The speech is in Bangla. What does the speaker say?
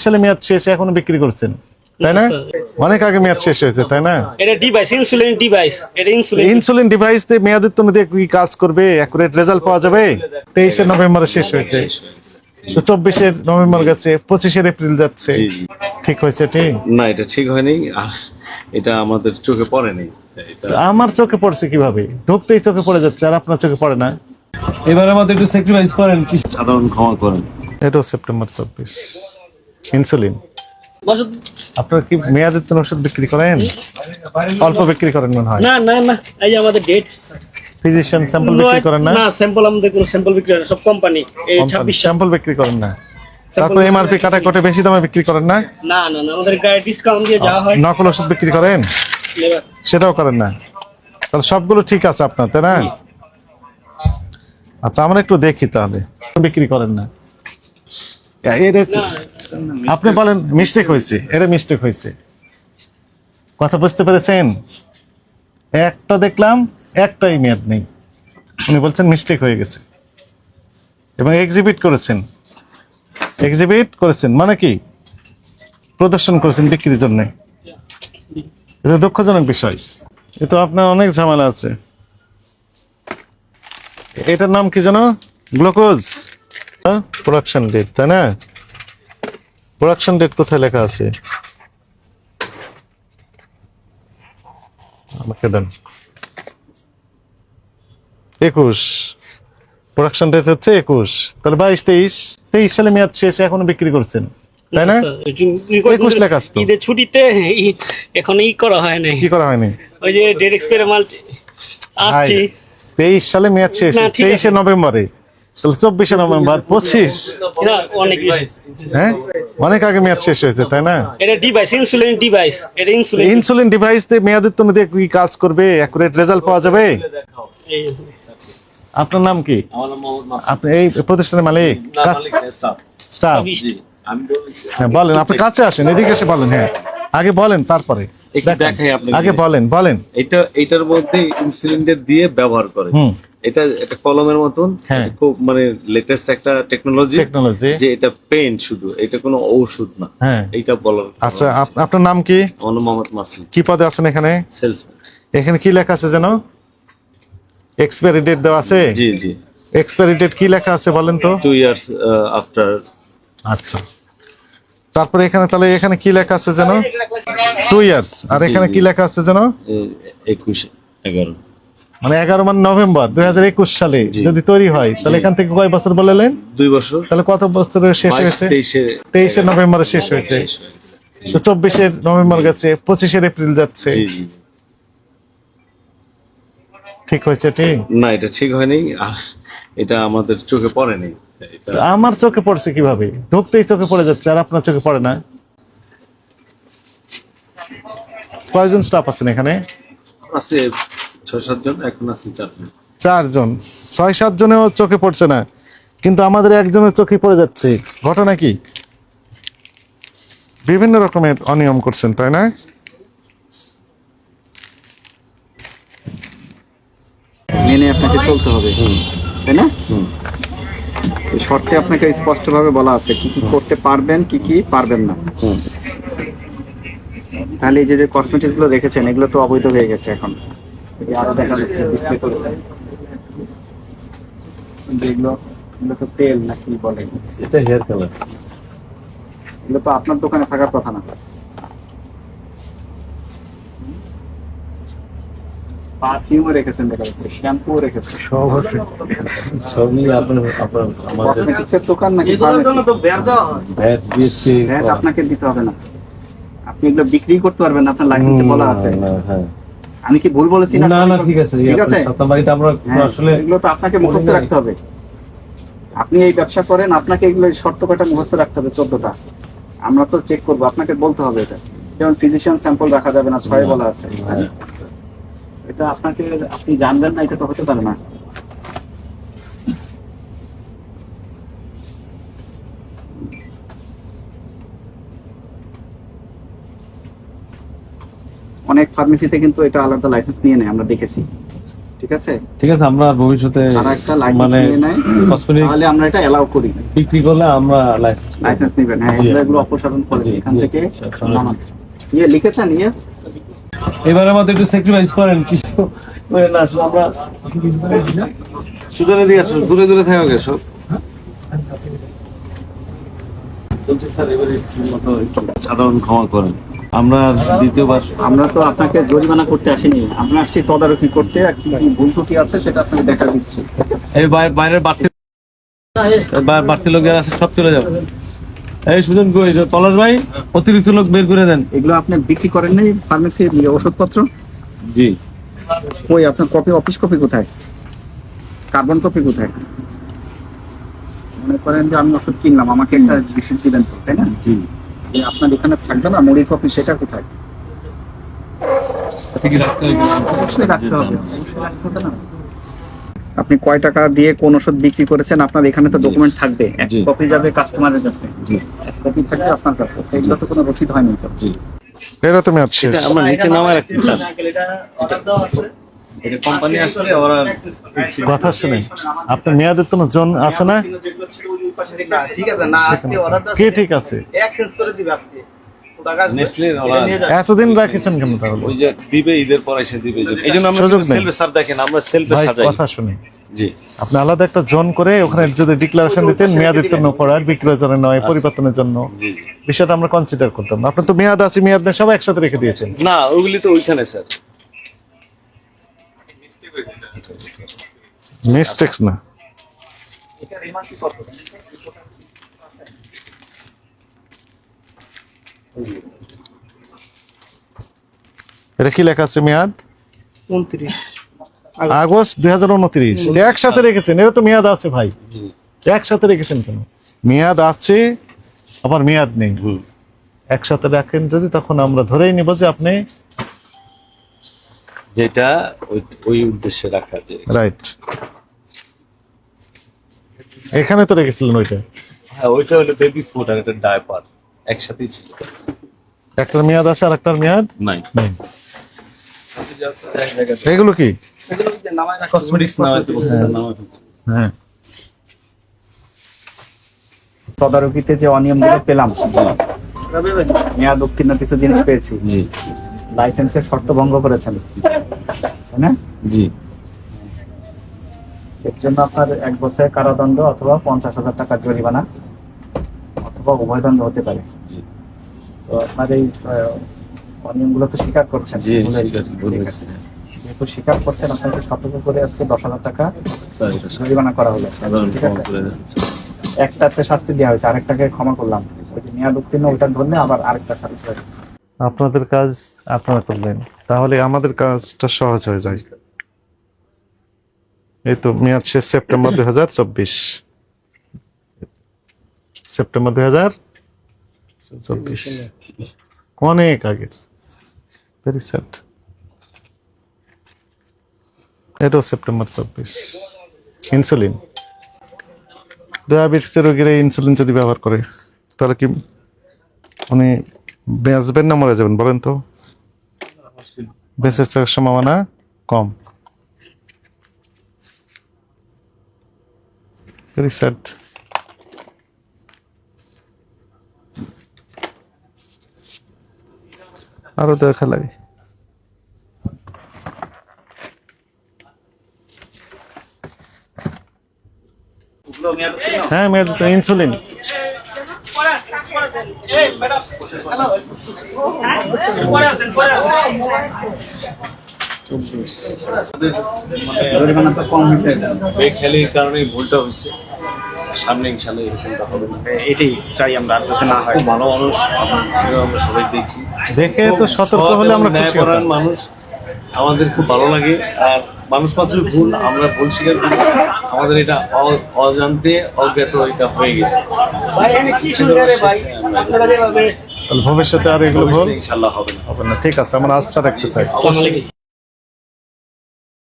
সালে মেয়াদ শেষ, এখনো বিক্রি করছেন, তাই না? অনেক আগে মেয়াদ শেষ হয়েছে, তাই না? এটা ডিভাইস, ইনসুলিন ডিভাইস। এটা ইনসুলিন ডিভাইস দিয়ে মেয়াদের তো মধ্যে কি কাজ করবে, অ্যাকুরেট রেজাল্ট পাওয়া যাবে? 23 নভেম্বরে শেষ হয়েছে, তো 24 নভেম্বর গেছে, 25 এপ্রিল যাচ্ছে। ঠিক হয়েছে? ঠিক না, এটা ঠিক হয়নি, আর এটা আমাদের চোখে পড়েনি। আমার চোখে পড়ছে কিভাবে? ঢুকতেই চোখে পড়ে যাচ্ছে, আর আপনার চোখে পড়ে না? এবার আমাদের একটু স্যাক্রিফাইস করেন, কি সাধারণ ক্ষমা করেন। এটাও সেপ্টেম্বর 24। ইনসুলিন আপনার কি মেয়াদের ওষুধ বিক্রি করেন? অল্প বিক্রি করেন মনে হয়। না না না, এই যে আমাদের ডেট। ফিজিশিয়ান স্যাম্পল বিক্রি করেন না? না, স্যাম্পল আমাদের কোনো স্যাম্পল বিক্রি হয় না, সব কোম্পানি। এই 26 স্যাম্পল বিক্রি করেন না? তারপর এমআরপি কাটা কোটে বেশি দামে বিক্রি করেন না? না না না, আমাদের গায়ে ডিসকাউন্ট দিয়ে যা হয়। নকল ওষুধ বিক্রি করেন? সেটাও করেন না? তাহলে সবগুলো ঠিক আছে আপনার, তাই না? আচ্ছা, আমরা একটু দেখি তাহলে। বিক্রি করেন না? আপনি বলেন মিস্টেক হয়েছে, এটা মিস্টেক হয়েছে, কথা বুঝতে পেরেছেন? একটা দেখলাম, একটাই মেয়াদ নেই, উনি বলছেন মিস্টেক হয়ে গেছে, এবং এক্সিবিট করেছেন মানে কি, প্রদর্শন করেছেন বিক্রির জন্য। এটা দুঃখজনক বিষয়। এ তো আপনার অনেক ঝামেলা আছে। এটার নাম কি জানো? গ্লুকোজ প্রোডাকশন ডেট, তাই না? প্রোডাকশন ডেট কোথায় লেখা আছে? আমাকে দেন। 21 প্রোডাকশন ডেট হচ্ছে 21, তাহলে 22 সালে মেয়াদ শেষ, এখনো বিক্রি করছেন, তাই না? 21 লেখা আছে তো। ঈদের ছুটিতে এখন করা হয় নাই। কি করা হয়নি? ওই যে ডেট এক্সপেরিমেন্ট আসছে। 23 সালে মেয়াদ শেষ, না, ঠিক আছে। 23 নভেম্বরে, তাহলে 24 নভেম্বর 25। না, অনেক হ্যাঁ, অনেক আগে মেয়াদ শেষ হয়েছে, তাই না? এটা ডিভাইস, ইনসুলিন ডিভাইস। এটা ইনসুলিন ডিভাইস দিয়ে মেয়াদের তো মধ্যে কি কাজ করবে, অ্যাকুরেট রেজাল্ট পাওয়া যাবে? আপনার নাম কি? আপনি এই প্রতিষ্ঠানের মালিক? স্টাফ? হ্যাঁ, বলেন, আপনি কাছে আসেন, এদিকে এসে বলেন। হ্যাঁ, আগে বলেন, তারপরে দেখাই আপনাকে। আগে বলেন। এটার মধ্যে ইনসুলিন দিয়ে ব্যবহার করে। এটা কলমের মতন, হ্যাঁ। খুব মানে লেটেস্ট একটা টেকনোলজি, যে এটা পেন, শুধু এটা কোনো ঔষধ না। হ্যাঁ, এইটা বলার। আচ্ছা, আপনার নাম কি? আমার মোহাম্মদ মাসুদ। কি পদে আছেন এখানে? সেলসম্যান। এখানে কি লেখা আছে যেন? এক্সপায়ারি ডেট দেওয়া আছে? জি জি। এক্সপায়ারি ডেট কি লেখা আছে বলেন তো? 2 years আফটার। আচ্ছা, তারপরে এখানে তাহলে এখানে কি লেখা আছে যেন? 2 ইয়ার্স। আর এখানে কি লেখা আছে যেন? 21/11। মানে 11 মানে নভেম্বর 2021 সালে যদি তৈরি হয়, তাহলে এখান থেকে কয় বছর বললেন? 2 বছর। তাহলে কত বছরে শেষ হয়েছে? 23 নভেম্বরে শেষ হয়েছে, তো 24 নভেম্বর গেছে, 25 এপ্রিল যাচ্ছে। জি জি। ঠিক হয়েছে? ঠিক না, এটা ঠিক হয়নি, আর এটা আমাদের চোখে পড়েনি। আমার চোখে পড়ছে কিভাবে? ঢুকতেই চোখে পড়ে যাচ্ছে, আর আপনার চোখে পড়ে না? কয়জন স্টাফ আছেন এখানে? আছে 6-7 জন, এখন আছে 4 জন। 4 জন। 6-7 জনেও চোখে পড়ছে না, কিন্তু আমাদের একজনের চোখে পড়ে যাচ্ছে। ঘটনা কি? বিভিন্ন রকমের অনিয়ম করছেন, তাই না? মেনে আপনাকে চলতে হবে, তাই না? এই শর্তে আপনাকে স্পষ্টভাবে বলা আছে কি কি করতে পারবেন, কি কি পারবেন না। তাহলে এই যে কসমেটিক্স গুলো রেখেছেন, এগুলো তো অবৈধ হয়ে গেছে এখন। আরো দেখা যাচ্ছে ডিসপ্লে করেছেন, এগুলো তো তেল নাকি বলে? এটা হেয়ার কালার। এগুলো তো আপনার দোকানে থাকার কথা না। পারফিউমও রেখেছেন দেখা যাচ্ছে, শ্যাম্পুও রেখেছেন, সব আছে। সব নিয়ে আপনার আমাদের কসমেটিক্সের দোকান নাকি? ভ্যাট আপনাকে দিতে হবে না, আপনি এগুলো বিক্রি করতে পারবেন না, আপনার লাইসেন্সে বলা আছে। আমি কি ভুল বলেছি? না না, ঠিক আছে, ঠিক আছে। আমরা আসলে এগুলো তো আপনাকে মুখস্থ রাখতে হবে। আপনি এই ব্যবসা করেন, আপনাকে এগুলো শর্ত কটা মুখস্থ রাখতে হবে, 14টা। আমরা তো চেক করবো, আপনাকে বলতে হবে এটা। যেমন ফিজিশিয়ান স্যাম্পল রাখা যাবে না, 6 বলা আছে। এটা আপনাকে, আপনি জানবেন না, এটা তো হতে পারে না। অনেক ফার্মেসিতে কিন্তু এটা আলাদা লাইসেন্স নিয়ে নেয়, আমরা দেখেছি। ঠিক আছে? ঠিক আছে, আমরা ভবিষ্যতে তারা একটা লাইসেন্স মানে নিয়ে নেয়, কসমেটিক্স তাহলে আমরা এটা এলাও করি। বিক্রি করলে আমরা লাইসেন্স লাইসেন্স নেবেন, হ্যাঁ, জি। এগুলো অপসারণ করে জি, এখান জি, থেকে জি। নামাচ্ছে। ইয়ে লিখেছেন ইয়ে? এবারে আমাদের একটু স্যাক্রিফাইস করেন কিছু মানে না আসলে আমরা সুতরাং দিয়ে আসো, দূরে দূরে থাকা গেছো বলছি স্যার এবারে মতো একটু সাধারণ ক্ষমা করেন, আমরা দ্বিতীয়বার আমরা তো আপনাকে জরিমানা করতে আসিনি, আমরা আসছি তদারকি করতে, আর কি কি ভুল ত্রুটি আছে সেটা আপনাকে দেখা দিচ্ছি। এই বাইরের বাড়তি লোক যারা আছে সব চলে যাবে। এই সুজন কই পলাশ ভাই, অতিরিক্ত লোক বের করে দেন। এগুলো আপনি বিক্রি করেন নাই ফার্মেসির ওষুধপত্র? জি ওই আপনার কপি, অফিস কপি কোথায়, কার্বন কপি কোথায়? মনে করেন যে আমি ওষুধ কিনলাম, আমাকে একটা রিসিপ্ট দিবেন তো, তাই না? জি যে আপনার এখানে থাকবে না মুড়ি কপি, সেটা কোথায়? কি রাখতে হবে? অবশ্যই রাখতে হবে, অবশ্যই রাখতে হবে না? আপনি কয় টাকা দিয়ে কোন ওষুধ বিক্রি করেছেন আপনার এখানে তো ডকুমেন্ট থাকবে, এক জি। কপি যাবে কাস্টমারের কাছে, জি এক কপি থাকবে আপনার কাছে, এগুলো তো কোনো রসিদ হয়নি তো। জি এরা তো মেয়াদ শেষ। আমরা নিচে নামায় রাখছি স্যার। এটা কোম্পানি আসলে ওরা কথা শুনে আপনার মেয়াদের তো জন আছে না? ঠিক আছে না, আজকে অর্ডারটা কে ঠিক আছে? এক্সচেঞ্জ করে দিবে আজকে। টাকা আসবে, নেসলে এটা ওরা নিয়ে যাবে। এতদিন রাখিছেন কেন তাহলে? ওই যে দিবে ঈদের পর এসে দিবে, এই জন্য আমরা সুযোগ নেই। সেলফে স্যার দেখেন আমরা সেলফে ভাই সাজাই। কথা শুনে জি আপনি আলাদা একটা জোন করে ওখানে যদি ডিক্লারেশন দিতেন মেয়াদের জন্য পড়ার, বিক্রয়ের জন্য নয়, পরিবর্তনের জন্য, জি জি। বিষয়টা আমরা কনসিডার করতাম না। আপনি তো মেয়াদ আছে মেয়াদ নেই সব একসাথে রেখে দিয়েছেন। না ওগুলি তো ওইখানে স্যার। মিস্টেক্স না। এটা রিমার্ক কি করতে হবে? এটা কি লেখা আছে মেয়াদ? 29 আগস্ট 2029 একসাথে রেখেছেন, এটা তো মেয়াদ আছে ভাই, একসাথে রেখেছেন কেন? মেয়াদ আছে আবার মেয়াদ নেই, একসাথে রাখেন যদি, তখন আমরা ধরেই নিব যে আপনি যেটা ওই উদ্দেশ্যে রাখা যায়। রাইট। এখানে তো রেখেছিলেন ওইটা, হ্যাঁ ওইটা হলো বেবি ফুড আর একটা ডায়পার একসাথেই ছিল। একটার মেয়াদ আছে আর একটার মেয়াদ নাই নেই। এগুলো কি? এগুলো যে নামায় রাখা কসমেটিক্স না হয়তো বলছে স্যার, নাম হয়তো। হ্যাঁ তদারকিতে যে অনিয়মগুলো পেলাম, যাবে ভাই। মেয়াদ উত্তীর্ণ কিছু জিনিস পেয়েছি, জি লাইসেন্সের শর্ত ভঙ্গ করেছেন, তাই না? জি এর জন্য আপনার 1 বছরের কারাদণ্ড অথবা 50,000 টাকার জরিমানা অথবা উভয়দণ্ড হতে পারে। জি তো আপনার এই অনিয়মগুলো তো স্বীকার করছেন, জি ভুল হয়েছে। স্বীকার ঠিক করেছি। আছে। যেহেতু স্বীকার করছেন, আপনাকে সতর্ক করে আজকে 10,000 টাকা স্যার এটা জরিমানা করা হলো, সাধারণ ঠিক ক্ষমা আছে? করে দেন। একটাতে শাস্তি দেওয়া হয়েছে, আরেকটাকে ক্ষমা করলাম। ওই যে মেয়াদ উত্তীর্ণ ওইটা ধরলে আবার আরেকটা শাস্তি হবে। আপনাদের কাজ আপনারা করবেন, তাহলে আমাদের কাজটা সহজ হয়ে যায়। এই তো মেয়াদ শেষ সেপ্টেম্বর 2024, সেপ্টেম্বর 2024, অনেক আগের। Very sad. এটাও সেপ্টেম্বর 24। ইনসুলিন, ডায়াবেটিসের রোগীরা ইনসুলিন যদি ব্যবহার করে তাহলে কি উনি বেঁচবেন না মরে যাবেন বলেন তো? বেঁচে থাকার সম্ভাবনা কম। Very sad. আরো দেখা লাগে। হ্যাঁ মেয়াদ ইনসুলিন। জরিমানাটা কম হয়েছে, বেখেয়ালির কারণে ভুলটা হয়েছে, সামনে ইনশাল্লাহ এরকমটা হবে না। এটাই চাই আমরা, আর যাতে না হয়। খুব ভালো মানুষ, আমরা সবাই দেখছি, দেখে তো সতর্ক হলে আমরা খুশি হতাম। ন্যায়পরায়ণ মানুষ, আমাদের খুব ভালো লাগে। আর মানুষ মাত্র ভুল, আমরা ভুল স্বীকার করি, আমাদের এটা অজান্তে অজ্ঞাত এটা হয়ে গেছে। ভাই এখানে কি সুন্দর রে ভাই, আপনারা যেভাবে তাহলে ভবিষ্যতে আর এগুলো ভুল ইনশাল্লাহ হবে না। হবে না। ঠিক আছে, আমরা আস্থা রাখতে চাই। আসসালামু আলাইকুম।